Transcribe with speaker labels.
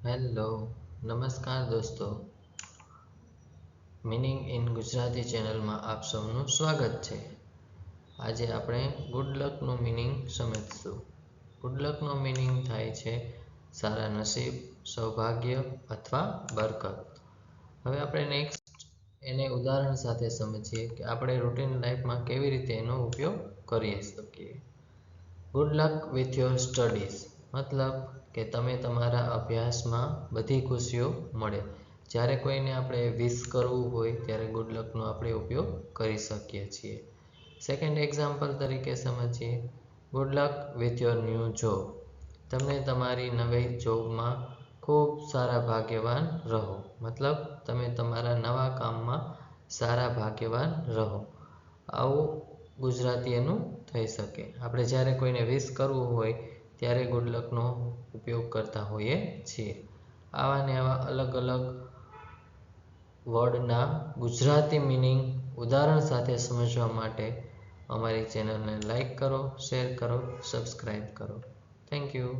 Speaker 1: Hello, નમસ્કાર દોસ્તો. Meaning in Gujarati ચેનલમાં આપ સૌનું સ્વાગત છે. આજે આપણે ગુડ લકનું મિનિંગ સમજશું. ગુડ લકનો મિનિંગ થાય છે સારા નસીબ, સૌભાગ્ય અથવા બરકત. હવે આપણે નેક્સ્ટ એને ઉદાહરણ સાથે સમજીએ કે આપણે રૂટીન લાઈફમાં કેવી રીતે એનો ઉપયોગ કરી શકીએ. Good luck with your studies મતલબ કે તમે તમારા અભ્યાસમાં બધી ખુશીઓ મળે. જ્યારે કોઈને આપણે વિશ કરવું હોય ત્યારે ગુડ લકનો આપણે ઉપયોગ કરી શકીએ છીએ. સેકન્ડ એક્ઝામ્પલ તરીકે સમજીએ, good luck with your new job. તમને તમારી નવી જોબમાં ખૂબ સારા ભાગ્યવાન રહો. મતલબ તમે તમારા નવા કામમાં સારા ભાગ્યવાન રહો. આવું ગુજરાતી એનું થઈ શકે. આપણે જ્યારે કોઈને વિશ કરવું હોય ત્યારે ગુડ લકનો ઉપયોગ કરતા હોઈએ છીએ. આવા ને આવા અલગ અલગ વર્ડના ગુજરાતી મિનિંગ ઉદાહરણ સાથે સમજવા માટે અમારી ચેનલને લાઈક કરો, શેર કરો, સબસ્ક્રાઈબ કરો. Thank you.